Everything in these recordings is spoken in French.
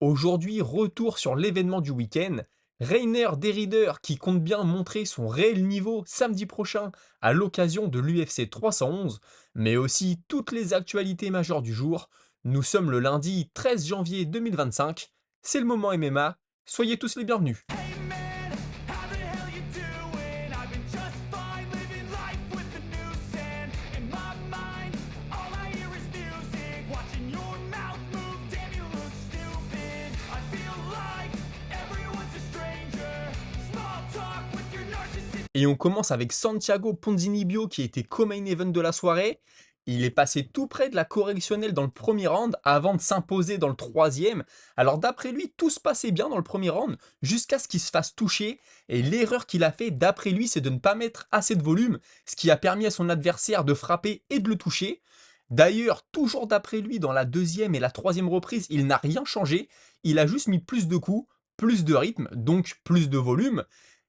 Aujourd'hui, retour sur l'événement du week-end. Rainer Derrider qui compte bien montrer son réel niveau samedi prochain à l'occasion de l'UFC 311, mais aussi toutes les actualités majeures du jour. Nous sommes le lundi 13 janvier 2025. C'est le moment MMA. Soyez tous les bienvenus. Hey man, how the hell you doing? I've been just fine living life with the noose and in my mind, all I hear is music. Watching your mouth move, damn you look stupid. I feel like everyone's a stranger. Small talk with your narcissist. Et on commence avec Santiago Ponzinibbio qui était co-main event de la soirée. Il est passé tout près de la correctionnelle dans le premier round avant de s'imposer dans le troisième. Alors d'après lui, tout se passait bien dans le premier round jusqu'à ce qu'il se fasse toucher. Et l'erreur qu'il a fait d'après lui, c'est de ne pas mettre assez de volume, ce qui a permis à son adversaire de frapper et de le toucher. D'ailleurs, toujours d'après lui, dans la deuxième et la troisième reprise, il n'a rien changé. Il a juste mis plus de coups, plus de rythme, donc plus de volume.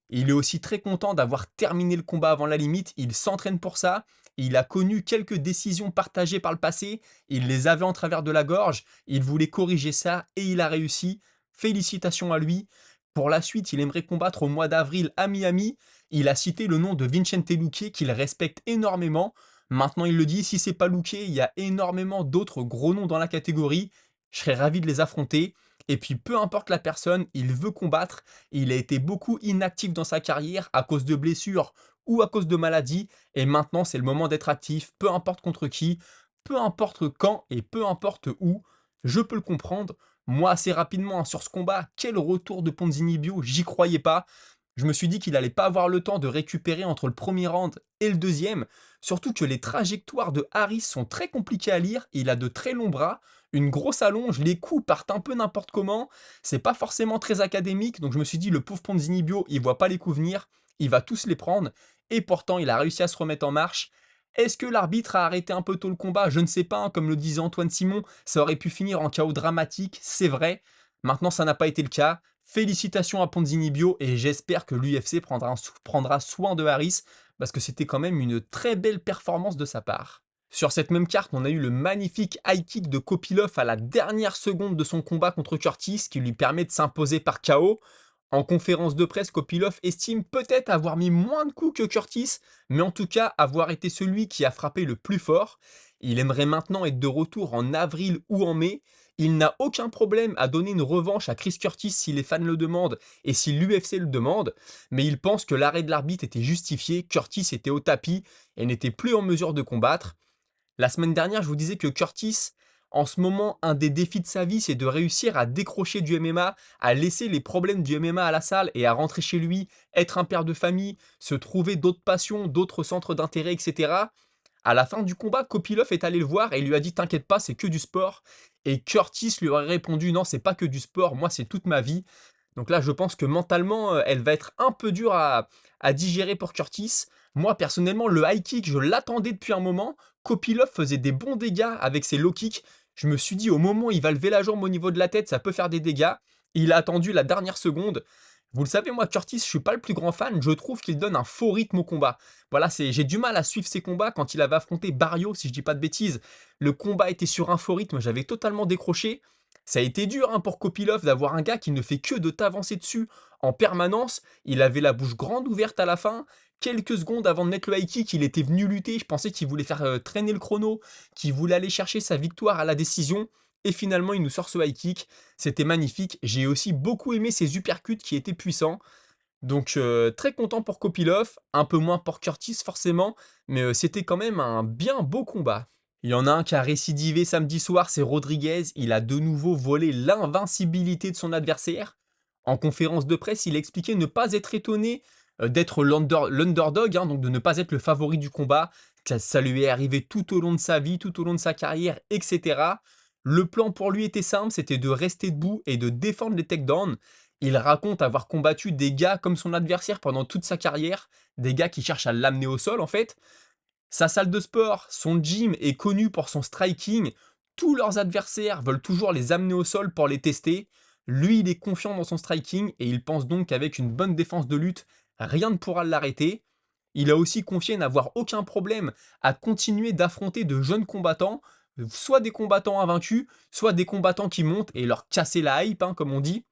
Il est aussi très content d'avoir terminé le combat avant la limite, il s'entraîne pour ça, il a connu quelques décisions partagées par le passé, il les avait en travers de la gorge, il voulait corriger ça et il a réussi. Félicitations à lui. Pour la suite, il aimerait combattre au mois d'avril à Miami. Il a cité le nom de Vicente Luque qu'il respecte énormément. Maintenant, il le dit, si c'est pas Luque, il y a énormément d'autres gros noms dans la catégorie. Je serais ravi de les affronter. Et puis, peu importe la personne, il veut combattre. Il a été beaucoup inactif dans sa carrière à cause de blessures ou à cause de maladies. Et maintenant, c'est le moment d'être actif, peu importe contre qui, peu importe quand et peu importe où. Je peux le comprendre. Moi, assez rapidement, hein, sur ce combat, quel retour de Ponzinibbio, j'y croyais pas. Je me suis dit qu'il allait pas avoir le temps de récupérer entre le premier round et le deuxième. Surtout que les trajectoires de Harris sont très compliquées à lire. Il a de très longs bras, une grosse allonge, les coups partent un peu n'importe comment. C'est pas forcément très académique, donc je me suis dit, le pauvre Ponzinibbio, il voit pas les coups venir, il va tous les prendre, et pourtant il a réussi à se remettre en marche. Est-ce que l'arbitre a arrêté un peu tôt le combat? Je ne sais pas, hein, comme le disait Antoine Simon, ça aurait pu finir en chaos dramatique, c'est vrai. Maintenant, ça n'a pas été le cas. Félicitations à Ponzinibbio et j'espère que l'UFC prendra soin de Harris parce que c'était quand même une très belle performance de sa part. Sur cette même carte, on a eu le magnifique high kick de Kopylov à la dernière seconde de son combat contre Curtis qui lui permet de s'imposer par KO. En conférence de presse, Kopylov estime peut-être avoir mis moins de coups que Curtis, mais en tout cas avoir été celui qui a frappé le plus fort. Il aimerait maintenant être de retour en avril ou en mai. Il n'a aucun problème à donner une revanche à Chris Curtis si les fans le demandent et si l'UFC le demande, mais il pense que l'arrêt de l'arbitre était justifié, Curtis était au tapis et n'était plus en mesure de combattre. La semaine dernière, je vous disais que Curtis, en ce moment, un des défis de sa vie, c'est de réussir à décrocher du MMA, à laisser les problèmes du MMA à la salle et à rentrer chez lui, être un père de famille, se trouver d'autres passions, d'autres centres d'intérêt, etc. À la fin du combat, Kopylov est allé le voir et lui a dit t'inquiète pas, c'est que du sport. Et Curtis lui aurait répondu non, c'est pas que du sport, moi c'est toute ma vie. Donc là, je pense que mentalement, elle va être un peu dure à digérer pour Curtis. Moi, personnellement, le high kick, je l'attendais depuis un moment. Kopylov faisait des bons dégâts avec ses low kicks. Je me suis dit, au moment où il va lever la jambe au niveau de la tête, ça peut faire des dégâts. Il a attendu la dernière seconde. Vous le savez, moi, Curtis, je suis pas le plus grand fan. Je trouve qu'il donne un faux rythme au combat. Voilà, j'ai du mal à suivre ses combats quand il avait affronté Barrio, si je dis pas de bêtises. Le combat était sur un faux rythme, j'avais totalement décroché. Ça a été dur, hein, pour Kopylov d'avoir un gars qui ne fait que de t'avancer dessus en permanence. Il avait la bouche grande ouverte à la fin. Quelques secondes avant de mettre le high kick, il était venu lutter. Je pensais qu'il voulait faire traîner le chrono, qu'il voulait aller chercher sa victoire à la décision. Et finalement, il nous sort ce high kick. C'était magnifique. J'ai aussi beaucoup aimé ses uppercuts qui étaient puissants. Donc très content pour Kopylov, un peu moins pour Curtis forcément, mais c'était quand même un bien beau combat. Il y en a un qui a récidivé samedi soir, c'est Rodriguez. Il a de nouveau volé l'invincibilité de son adversaire. En conférence de presse, il expliquait ne pas être étonné d'être l'underdog, hein, donc de ne pas être le favori du combat. Ça lui est arrivé tout au long de sa vie, tout au long de sa carrière, etc. Le plan pour lui était simple, c'était de rester debout et de défendre les takedowns. Il raconte avoir combattu des gars comme son adversaire pendant toute sa carrière, des gars qui cherchent à l'amener au sol en fait. Sa salle de sport, son gym est connu pour son striking. Tous leurs adversaires veulent toujours les amener au sol pour les tester. Lui, il est confiant dans son striking et il pense donc qu'avec une bonne défense de lutte, rien ne pourra l'arrêter. Il a aussi confié n'avoir aucun problème à continuer d'affronter de jeunes combattants. soit des combattants invaincus, soit des combattants qui montent et leur casser la hype, hein, comme on dit.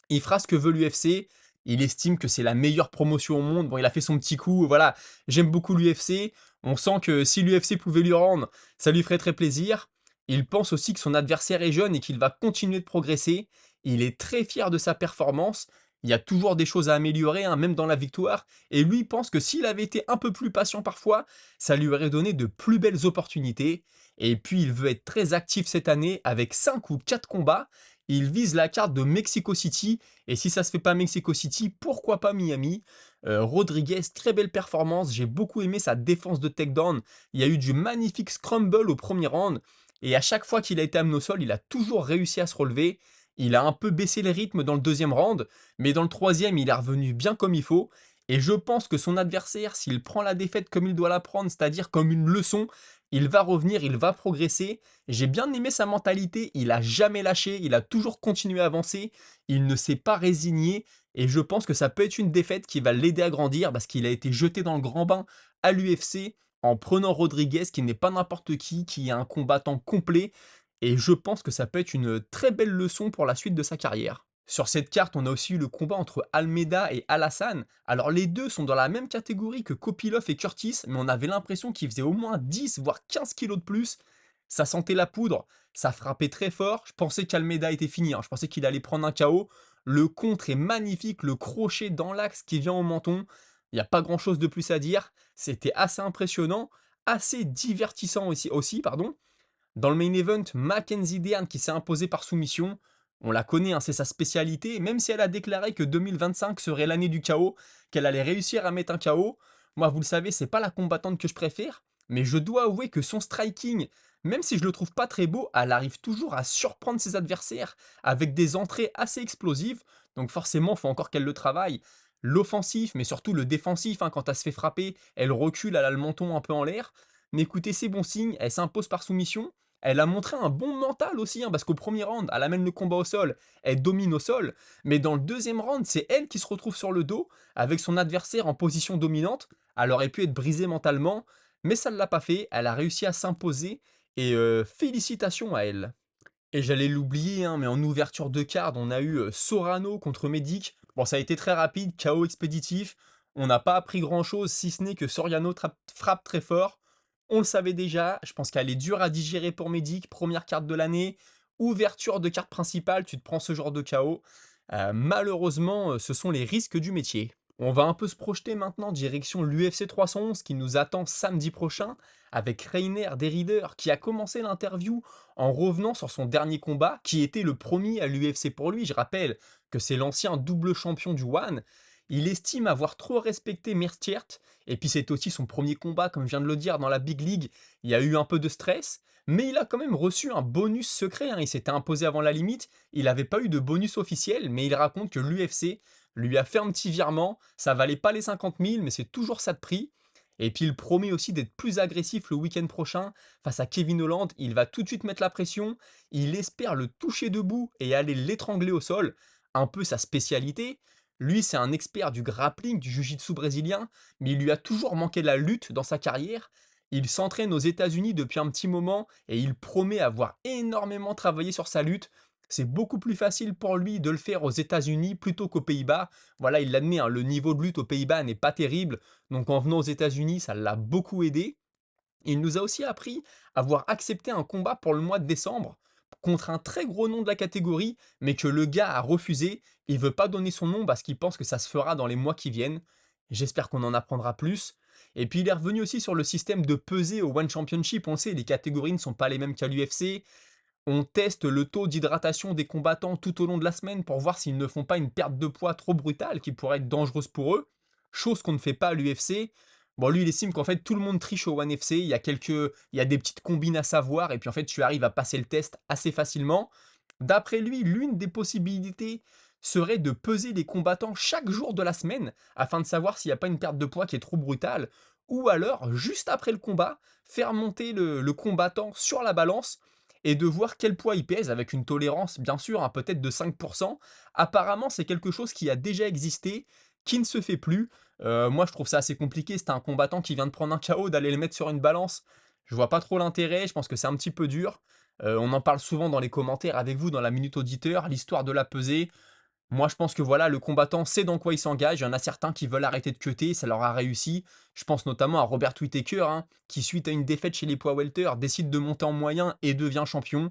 Il fera ce que veut l'UFC. Il estime que c'est la meilleure promotion au monde. Bon, il a fait son petit coup. Voilà, j'aime beaucoup l'UFC. On sent que si l'UFC pouvait lui rendre, ça lui ferait très plaisir. Il pense aussi que son adversaire est jeune et qu'il va continuer de progresser. Il est très fier de sa performance. Il y a toujours des choses à améliorer, hein, même dans la victoire. Et lui pense que s'il avait été un peu plus patient parfois, ça lui aurait donné de plus belles opportunités. Et puis il veut être très actif cette année avec 5 ou 4 combats. Il vise la carte de Mexico City, et si ça se fait pas Mexico City, pourquoi pas Miami? Rodriguez, très belle performance, j'ai beaucoup aimé sa défense de takedown. Il y a eu du magnifique scramble au premier round, et à chaque fois qu'il a été amené au sol, il a toujours réussi à se relever. Il a un peu baissé le rythme dans le deuxième round, mais dans le troisième, il est revenu bien comme il faut. Et je pense que son adversaire, s'il prend la défaite comme il doit la prendre, c'est-à-dire comme une leçon, il va revenir, il va progresser. J'ai bien aimé sa mentalité, il a jamais lâché, il a toujours continué à avancer, il ne s'est pas résigné et je pense que ça peut être une défaite qui va l'aider à grandir parce qu'il a été jeté dans le grand bain à l'UFC en prenant Rodriguez qui n'est pas n'importe qui est un combattant complet et je pense que ça peut être une très belle leçon pour la suite de sa carrière. Sur cette carte, on a aussi eu le combat entre Almeida et Alassane. Alors les deux sont dans la même catégorie que Kopilov et Curtis, mais on avait l'impression qu'ils faisaient au moins 10 voire 15 kilos de plus. Ça sentait la poudre, ça frappait très fort. Je pensais qu'Almeida était fini, hein. Je pensais qu'il allait prendre un KO. Le contre est magnifique, le crochet dans l'axe qui vient au menton. Il n'y a pas grand-chose de plus à dire. C'était assez impressionnant, assez divertissant aussi, pardon. Dans le main event, Mackenzie Dern qui s'est imposée par soumission. On la connaît, hein, c'est sa spécialité, même si elle a déclaré que 2025 serait l'année du KO, qu'elle allait réussir à mettre un KO. Moi, vous le savez, c'est pas la combattante que je préfère, mais je dois avouer que son striking, même si je le trouve pas très beau, elle arrive toujours à surprendre ses adversaires avec des entrées assez explosives. Donc forcément, il faut encore qu'elle le travaille. L'offensif, mais surtout le défensif, hein, quand elle se fait frapper, elle recule, elle a le menton un peu en l'air. Mais écoutez, c'est bon signe, elle s'impose par soumission. Elle a montré un bon mental aussi, hein, parce qu'au premier round, elle amène le combat au sol, elle domine au sol, mais dans le deuxième round, c'est elle qui se retrouve sur le dos, avec son adversaire en position dominante. Elle aurait pu être brisée mentalement, mais ça ne l'a pas fait, elle a réussi à s'imposer, et félicitations à elle. Et j'allais l'oublier, hein, mais en ouverture de card, on a eu Sorano contre Medic. Bon, ça a été très rapide, KO expéditif. On n'a pas appris grand-chose, si ce n'est que Soriano frappe très fort. On le savait déjà, je pense qu'elle est dure à digérer pour Medic. Première carte de l'année, ouverture de carte principale, tu te prends ce genre de KO. Malheureusement, ce sont les risques du métier. On va un peu se projeter maintenant direction l'UFC 311 qui nous attend samedi prochain avec Reiner Derider qui a commencé l'interview en revenant sur son dernier combat qui était le premier à l'UFC pour lui. Je rappelle que c'est l'ancien double champion du One. Il estime avoir trop respecté Mertiert et puis c'est aussi son premier combat comme je viens de le dire dans la Big League. Il y a eu un peu de stress mais il a quand même reçu un bonus secret, hein. Il s'était imposé avant la limite, il n'avait pas eu de bonus officiel mais il raconte que l'UFC lui a fait un petit virement, ça valait pas les 50 000, mais c'est toujours ça de prix. Et puis il promet aussi d'être plus agressif le week-end prochain face à Kevin Holland. Il va tout de suite mettre la pression. Il espère le toucher debout et aller l'étrangler au sol. Un peu sa spécialité. Lui, c'est un expert du grappling, du jiu-jitsu brésilien, mais il lui a toujours manqué la lutte dans sa carrière. Il s'entraîne aux États-Unis depuis un petit moment et il promet avoir énormément travaillé sur sa lutte. C'est beaucoup plus facile pour lui de le faire aux États-Unis plutôt qu'aux Pays-Bas. Voilà, il l'admet, hein, le niveau de lutte aux Pays-Bas n'est pas terrible. Donc en venant aux États-Unis, ça l'a beaucoup aidé. Il nous a aussi appris à avoir accepté un combat pour le mois de décembre contre un très gros nom de la catégorie, mais que le gars a refusé. Il veut pas donner son nom parce qu'il pense que ça se fera dans les mois qui viennent. J'espère qu'on en apprendra plus. Et puis il est revenu aussi sur le système de peser au One Championship. On le sait, les catégories ne sont pas les mêmes qu'à l'UFC. On teste le taux d'hydratation des combattants tout au long de la semaine pour voir s'ils ne font pas une perte de poids trop brutale qui pourrait être dangereuse pour eux, chose qu'on ne fait pas à l'UFC. Bon, lui, il estime qu'en fait, tout le monde triche au ONE FC, il y a des petites combines à savoir, et puis en fait, tu arrives à passer le test assez facilement. D'après lui, l'une des possibilités serait de peser les combattants chaque jour de la semaine, afin de savoir s'il n'y a pas une perte de poids qui est trop brutale, ou alors, juste après le combat, faire monter le combattant sur la balance, et de voir quel poids il pèse avec une tolérance bien sûr, hein, peut-être de 5%. Apparemment, c'est quelque chose qui a déjà existé, qui ne se fait plus. Moi, je trouve ça assez compliqué. C'est un combattant qui vient de prendre un KO, d'aller le mettre sur une balance. Je vois pas trop l'intérêt, je pense que c'est un petit peu dur. On en parle souvent dans les commentaires avec vous dans la minute auditeur, l'histoire de la pesée. Moi, je pense que voilà, le combattant sait dans quoi il s'engage. Il y en a certains qui veulent arrêter de cutter, ça leur a réussi. Je pense notamment à Robert Whittaker, hein, qui suite à une défaite chez les poids welter, décide de monter en moyen et devient champion.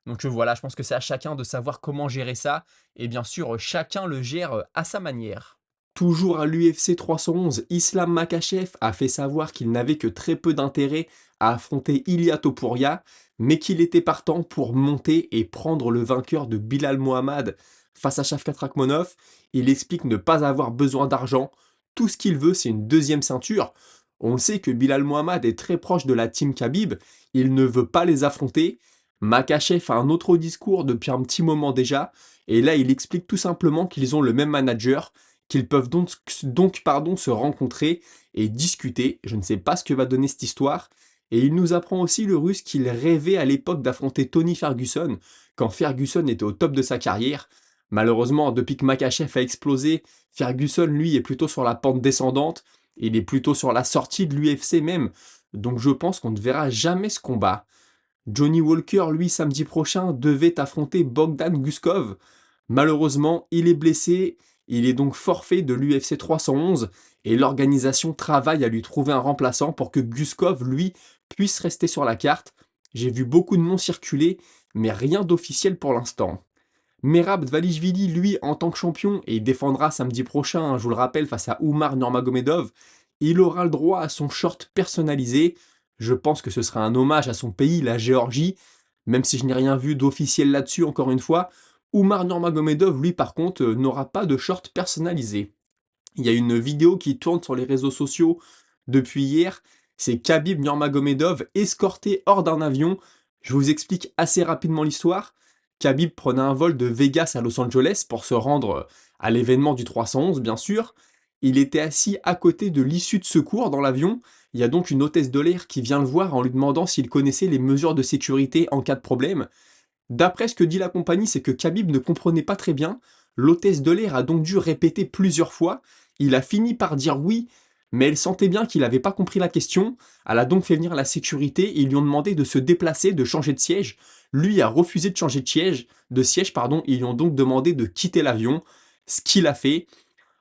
Donc voilà, je pense que c'est à chacun de savoir comment gérer ça. Et bien sûr, chacun le gère à sa manière. Toujours à l'UFC 311, Islam Makhachev a fait savoir qu'il n'avait que très peu d'intérêt à affronter Ilia Topuria, mais qu'il était partant pour monter et prendre le vainqueur de Bilal Mohamed face à Shavkat Rakhmonov. Il explique ne pas avoir besoin d'argent, tout ce qu'il veut c'est une deuxième ceinture. On le sait que Bilal Mohamed est très proche de la team Khabib, il ne veut pas les affronter. Makhachev a un autre discours depuis un petit moment déjà, et là il explique tout simplement qu'ils ont le même manager, qu'ils peuvent donc se rencontrer et discuter. Je ne sais pas ce que va donner cette histoire. Et il nous apprend aussi le russe qu'il rêvait à l'époque d'affronter Tony Ferguson, quand Ferguson était au top de sa carrière. Malheureusement, depuis que Makhachev a explosé, Ferguson, lui, est plutôt sur la pente descendante. Il est plutôt sur la sortie de l'UFC même. Donc je pense qu'on ne verra jamais ce combat. Johnny Walker, lui, samedi prochain, devait affronter Bogdan Guskov. Malheureusement, il est blessé, il est donc forfait de l'UFC 311 et l'organisation travaille à lui trouver un remplaçant pour que Guskov, lui, puisse rester sur la carte. J'ai vu beaucoup de noms circuler, mais rien d'officiel pour l'instant. Merab Dvalishvili, lui, en tant que champion, et il défendra samedi prochain, hein, je vous le rappelle, face à Umar Nurmagomedov, il aura le droit à son short personnalisé. Je pense que ce sera un hommage à son pays, la Géorgie, même si je n'ai rien vu d'officiel là-dessus, encore une fois. Umar Nurmagomedov, lui, par contre, n'aura pas de short personnalisé. Il y a une vidéo qui tourne sur les réseaux sociaux depuis hier. C'est Khabib Nurmagomedov escorté hors d'un avion. Je vous explique assez rapidement l'histoire. Khabib prenait un vol de Vegas à Los Angeles pour se rendre à l'événement du 311, bien sûr. Il était assis à côté de l'issue de secours dans l'avion. Il y a donc une hôtesse de l'air qui vient le voir en lui demandant s'il connaissait les mesures de sécurité en cas de problème. D'après ce que dit la compagnie, c'est que Khabib ne comprenait pas très bien. L'hôtesse de l'air a donc dû répéter plusieurs fois. Il a fini par dire oui, mais elle sentait bien qu'il n'avait pas compris la question. Elle a donc fait venir la sécurité. Ils lui ont demandé de se déplacer, de changer de siège. Lui a refusé de changer de siège, pardon. Ils lui ont donc demandé de quitter l'avion, ce qu'il a fait.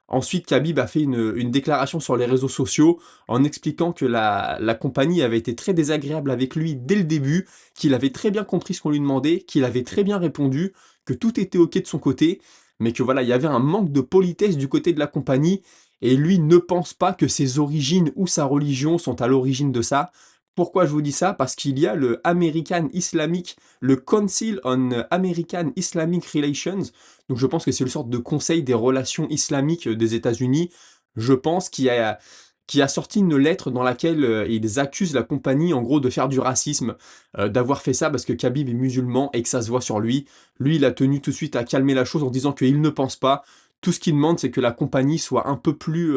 Ensuite, Khabib a fait une déclaration sur les réseaux sociaux en expliquant que la compagnie avait été très désagréable avec lui dès le début, qu'il avait très bien compris ce qu'on lui demandait, qu'il avait très bien répondu, que tout était OK de son côté, mais que voilà, il y avait un manque de politesse du côté de la compagnie, et lui ne pense pas que ses origines ou sa religion sont à l'origine de ça. Pourquoi je vous dis ça? Parce qu'il y a le Council on American Islamic Relations, donc je pense que c'est une sorte de conseil des relations islamiques des États-Unis, je pense, qui a sorti une lettre dans laquelle ils accusent la compagnie en gros de faire du racisme, d'avoir fait ça parce que Khabib est musulman et que ça se voit sur lui. Lui, il a tenu tout de suite à calmer la chose en disant qu'il ne pense pas. Tout ce qu'il demande, c'est que la compagnie soit un peu plus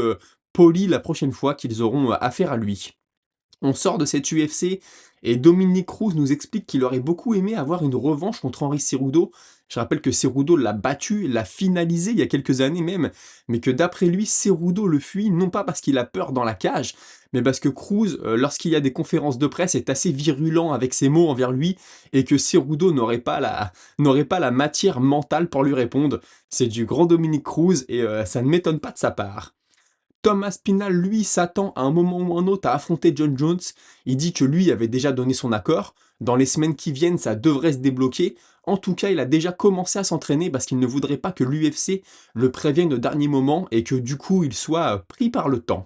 polie la prochaine fois qu'ils auront affaire à lui. On sort de cette UFC et Dominic Cruz nous explique qu'il aurait beaucoup aimé avoir une revanche contre Henry Cejudo. Je rappelle que Cejudo l'a battu, l'a finalisé il y a quelques années même, mais que d'après lui, Cejudo le fuit non pas parce qu'il a peur dans la cage, mais parce que Cruz, lorsqu'il y a des conférences de presse, est assez virulent avec ses mots envers lui et que Cejudo n'aurait pas la matière mentale pour lui répondre. C'est du grand Dominic Cruz et ça ne m'étonne pas de sa part. Thomas Pinal, lui, s'attend à un moment ou un autre à affronter John Jones. Il dit que lui avait déjà donné son accord. Dans les semaines qui viennent, ça devrait se débloquer. En tout cas, il a déjà commencé à s'entraîner parce qu'il ne voudrait pas que l'UFC le prévienne au dernier moment et que du coup, il soit pris par le temps.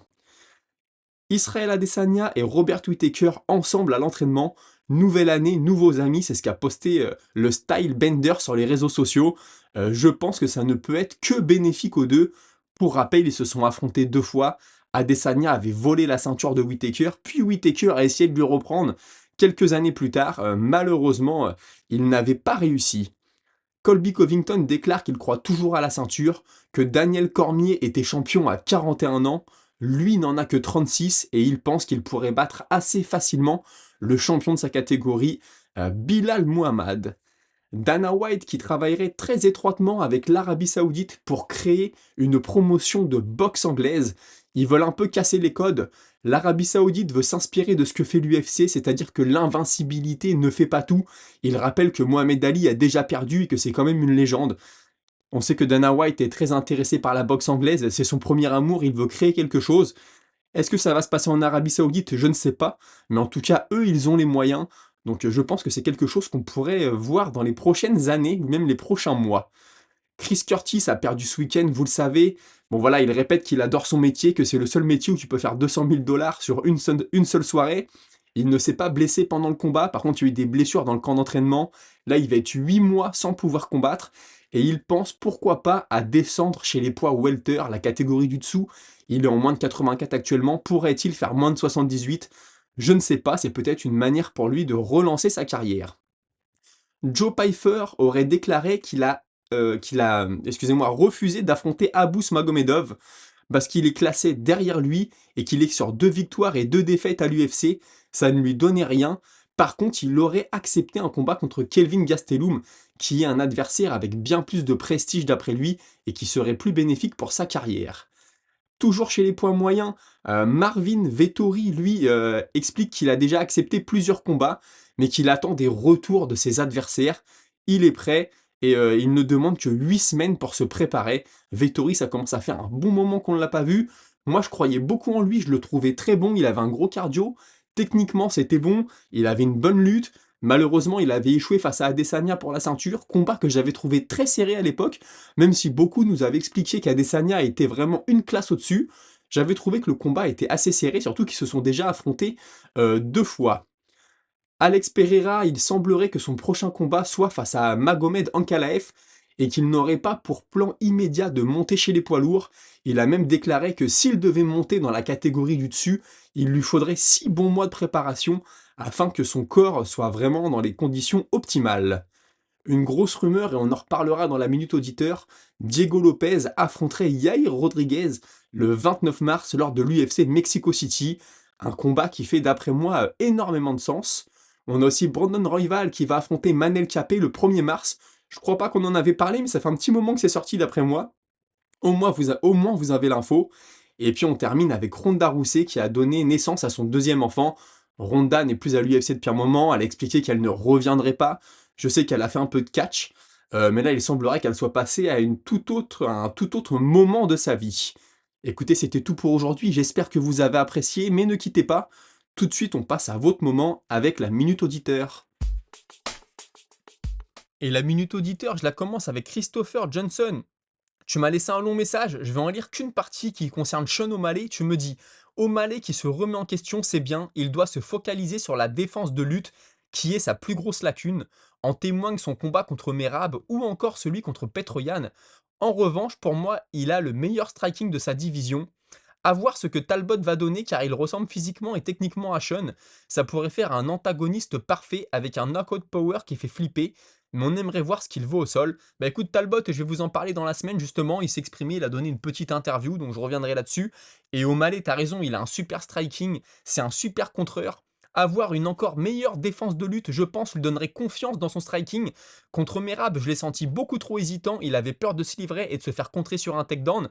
Israel Adesanya et Robert Whittaker ensemble à l'entraînement. Nouvelle année, nouveaux amis, c'est ce qu'a posté le Style Bender sur les réseaux sociaux. Je pense que ça ne peut être que bénéfique aux deux. Pour rappel, ils se sont affrontés 2 fois. Adesanya avait volé la ceinture de Whittaker, puis Whittaker a essayé de lui reprendre quelques années plus tard. Malheureusement, il n'avait pas réussi. Colby Covington déclare qu'il croit toujours à la ceinture, que Daniel Cormier était champion à 41 ans, lui n'en a que 36 et il pense qu'il pourrait battre assez facilement le champion de sa catégorie, Bilal Muhammad. Dana White qui travaillerait très étroitement avec l'Arabie Saoudite pour créer une promotion de boxe anglaise. Ils veulent un peu casser les codes. L'Arabie Saoudite veut s'inspirer de ce que fait l'UFC, c'est-à-dire que l'invincibilité ne fait pas tout. Il rappelle que Mohamed Ali a déjà perdu et que c'est quand même une légende. On sait que Dana White est très intéressé par la boxe anglaise, c'est son premier amour, il veut créer quelque chose. Est-ce que ça va se passer en Arabie Saoudite? Je ne sais pas, mais en tout cas, eux, ils ont les moyens. Donc je pense que c'est quelque chose qu'on pourrait voir dans les prochaines années, ou même les prochains mois. Chris Curtis a perdu ce week-end, vous le savez. Bon voilà, il répète qu'il adore son métier, que c'est le seul métier où tu peux faire 200 000 dollars sur une seule soirée. Il ne s'est pas blessé pendant le combat, par contre il y a eu des blessures dans le camp d'entraînement. Là il va être 8 mois sans pouvoir combattre. Et il pense pourquoi pas à descendre chez les poids welter, la catégorie du dessous. Il est en moins de 84 actuellement, pourrait-il faire moins de 78? Je ne sais pas, c'est peut-être une manière pour lui de relancer sa carrière. Joe Pyfer aurait déclaré excusez-moi, refusé d'affronter Abus Magomedov parce qu'il est classé derrière lui et qu'il est sur 2 victoires et 2 défaites à l'UFC. Ça ne lui donnait rien. Par contre, il aurait accepté un combat contre Kelvin Gastelum, qui est un adversaire avec bien plus de prestige d'après lui et qui serait plus bénéfique pour sa carrière. Toujours chez les poids moyens, Marvin Vettori, lui, explique qu'il a déjà accepté plusieurs combats, mais qu'il attend des retours de ses adversaires. Il est prêt et il ne demande que 8 semaines pour se préparer. Vettori, ça commence à faire un bon moment qu'on ne l'a pas vu. Moi, je croyais beaucoup en lui, je le trouvais très bon, il avait un gros cardio. Techniquement, c'était bon, il avait une bonne lutte. Malheureusement, il avait échoué face à Adesanya pour la ceinture, combat que j'avais trouvé très serré à l'époque, même si beaucoup nous avaient expliqué qu'Adesanya était vraiment une classe au-dessus. J'avais trouvé que le combat était assez serré, surtout qu'ils se sont déjà affrontés 2 fois. Alex Pereira, il semblerait que son prochain combat soit face à Magomed Ankalaev et qu'il n'aurait pas pour plan immédiat de monter chez les poids lourds. Il a même déclaré que s'il devait monter dans la catégorie du dessus, il lui faudrait 6 bons mois de préparation afin que son corps soit vraiment dans les conditions optimales. Une grosse rumeur, et on en reparlera dans la Minute Auditeur, Diego Lopez affronterait Yair Rodriguez le 29 mars lors de l'UFC Mexico City, un combat qui fait d'après moi énormément de sens. On a aussi Brandon Royval qui va affronter Manel Capé le 1er mars. Je crois pas qu'on en avait parlé, mais ça fait un petit moment que c'est sorti d'après moi. Au moins vous avez l'info. Et puis on termine avec Ronda Rousey qui a donné naissance à son deuxième enfant. Ronda n'est plus à l'UFC depuis un moment, elle a expliqué qu'elle ne reviendrait pas. Je sais qu'elle a fait un peu de catch, mais là il semblerait qu'elle soit passée à un tout autre moment de sa vie. Écoutez, c'était tout pour aujourd'hui, j'espère que vous avez apprécié, mais ne quittez pas. Tout de suite, on passe à votre moment avec la Minute Auditeur. Et la minute auditeur, je la commence avec Christopher Johnson. Tu m'as laissé un long message, je vais en lire qu'une partie qui concerne Sean O'Malley. Tu me dis, O'Malley qui se remet en question, c'est bien, il doit se focaliser sur la défense de lutte, qui est sa plus grosse lacune. En témoigne son combat contre Merab ou encore celui contre Petroyan. En revanche, pour moi, il a le meilleur striking de sa division. À voir ce que Talbot va donner car il ressemble physiquement et techniquement à Sean. Ça pourrait faire un antagoniste parfait avec un knockout power qui fait flipper, mais on aimerait voir ce qu'il vaut au sol. Bah écoute Talbot, je vais vous en parler dans la semaine justement, il s'exprimait, il a donné une petite interview, donc je reviendrai là-dessus. Et O'Malley, t'as raison, il a un super striking, c'est un super contreur. Avoir une encore meilleure défense de lutte, je pense, lui donnerait confiance dans son striking. Contre Merab, je l'ai senti beaucoup trop hésitant, il avait peur de se livrer et de se faire contrer sur un takedown.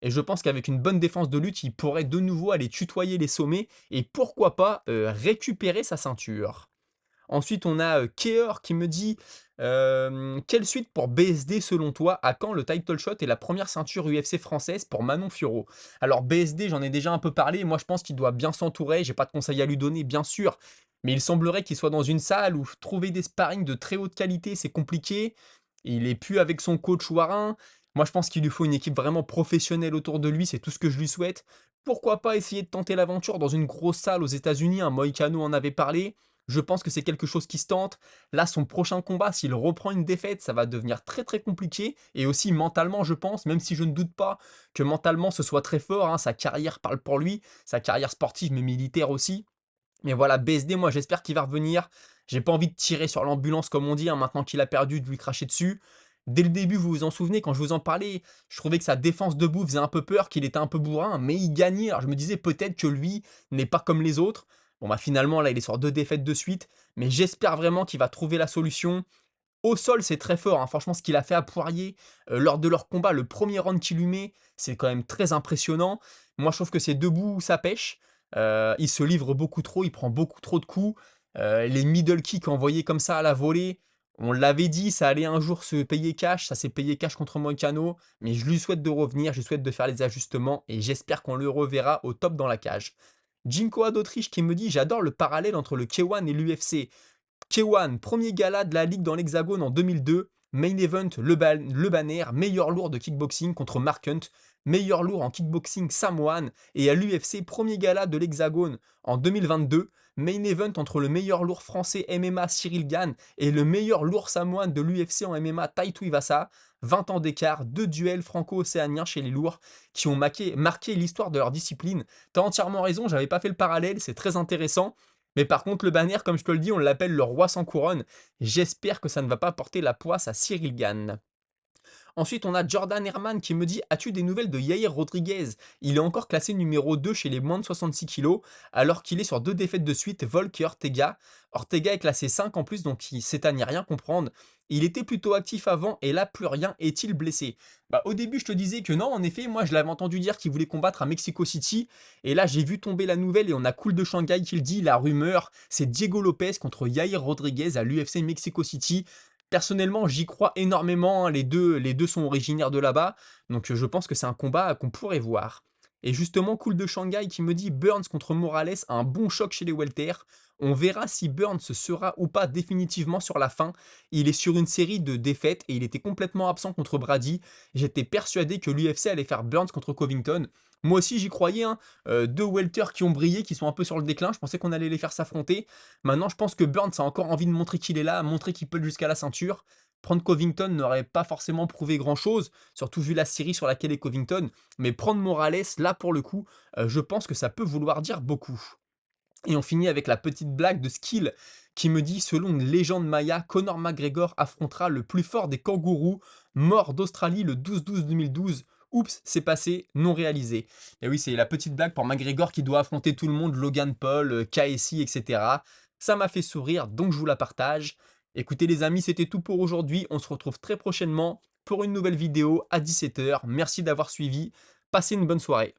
Et je pense qu'avec une bonne défense de lutte, il pourrait de nouveau aller tutoyer les sommets et pourquoi pas récupérer sa ceinture. Ensuite, on a Keor qui me dit quelle suite pour BSD selon toi? À quand le title shot et la première ceinture UFC française pour Manon Fiorot? Alors BSD, j'en ai déjà un peu parlé. Moi, je pense qu'il doit bien s'entourer. J'ai pas de conseils à lui donner, bien sûr. Mais il semblerait qu'il soit dans une salle où trouver des sparring de très haute qualité, c'est compliqué. Il est plus avec son coach Warin. Moi, je pense qu'il lui faut une équipe vraiment professionnelle autour de lui. C'est tout ce que je lui souhaite. Pourquoi pas essayer de tenter l'aventure dans une grosse salle aux États-Unis? Un Moïcano en avait parlé. Je pense que c'est quelque chose qui se tente. Là, son prochain combat, s'il reprend une défaite, ça va devenir très très compliqué. Et aussi mentalement, je pense, même si je ne doute pas que mentalement ce soit très fort, hein, sa carrière parle pour lui, sa carrière sportive mais militaire aussi. Mais voilà, BSD, moi j'espère qu'il va revenir. J'ai pas envie de tirer sur l'ambulance comme on dit, hein, maintenant qu'il a perdu, de lui cracher dessus. Dès le début, vous vous en souvenez, quand je vous en parlais, je trouvais que sa défense debout faisait un peu peur, qu'il était un peu bourrin, mais il gagnait. Alors je me disais peut-être que lui n'est pas comme les autres. Bon bah finalement là il est sur 2 défaites de suite, mais j'espère vraiment qu'il va trouver la solution. Au sol, c'est très fort, hein. Franchement, ce qu'il a fait à Poirier, lors de leur combat, le premier round qu'il lui met, c'est quand même très impressionnant. Moi, je trouve que c'est debout, ça pêche. Il se livre beaucoup trop, il prend beaucoup trop de coups. Les middle kicks envoyés comme ça à la volée, on l'avait dit, ça allait un jour se payer cash, ça s'est payé cash contre Moïcano, mais je lui souhaite de revenir, je lui souhaite de faire les ajustements et j'espère qu'on le reverra au top dans la cage. Jinko d'Autriche qui me dit: «J'adore le parallèle entre le K1 et l'UFC. K1, premier gala de la Ligue dans l'Hexagone en 2002. Main event, le banner, meilleur lourd de kickboxing contre Mark Hunt, meilleur lourd en kickboxing Samoan. Et à l'UFC, premier gala de l'Hexagone en 2022. Main event entre le meilleur lourd français MMA Cyril Gane et le meilleur lourd samoan de l'UFC en MMA Tai Tuivasa. 20 ans d'écart, deux duels franco-océaniens chez les lourds qui ont marqué l'histoire de leur discipline. T'as entièrement raison, j'avais pas fait le parallèle, c'est très intéressant. Mais par contre, le banner, comme je te le dis, on l'appelle le roi sans couronne. J'espère que ça ne va pas porter la poisse à Cyril Gane. Ensuite, on a Jordan Herman qui me dit: As-tu des nouvelles de Yair Rodriguez? Il est encore classé numéro 2 chez les moins de 66 kilos, alors qu'il est sur deux défaites de suite, Volk et Ortega. Ortega est classé 5 en plus, donc c'est à n'y rien comprendre. Il était plutôt actif avant, et là, plus rien. Est-il blessé? Bah, au début, je te disais que non, en effet, moi, je l'avais entendu dire qu'il voulait combattre à Mexico City, et là, j'ai vu tomber la nouvelle, et on a Cool de Shanghai qui le dit, la rumeur, c'est Diego Lopez contre Yair Rodriguez à l'UFC Mexico City. Personnellement, j'y crois énormément, hein, les deux sont originaires de là-bas, donc je pense que c'est un combat qu'on pourrait voir. Et justement, Cool de Shanghai qui me dit: Burns contre Morales, un bon choc chez les welter. On verra si Burns sera ou pas définitivement sur la fin. Il est sur une série de défaites et il était complètement absent contre Brady. J'étais persuadé que l'UFC allait faire Burns contre Covington. Moi aussi j'y croyais, hein. Deux welters qui ont brillé, qui sont un peu sur le déclin. Je pensais qu'on allait les faire s'affronter. Maintenant, je pense que Burns a encore envie de montrer qu'il est là, montrer qu'il peut jusqu'à la ceinture. Prendre Covington n'aurait pas forcément prouvé grand-chose, surtout vu la série sur laquelle est Covington. Mais prendre Morales, là pour le coup, je pense que ça peut vouloir dire beaucoup. Et on finit avec la petite blague de Skill qui me dit: selon une légende maya, Conor McGregor affrontera le plus fort des kangourous, mort d'Australie le 12-12-2012. Oups, c'est passé, non réalisé. Et oui, c'est la petite blague pour McGregor qui doit affronter tout le monde, Logan Paul, KSI, etc. Ça m'a fait sourire, donc je vous la partage. Écoutez les amis, c'était tout pour aujourd'hui. On se retrouve très prochainement pour une nouvelle vidéo à 17 h. Merci d'avoir suivi. Passez une bonne soirée.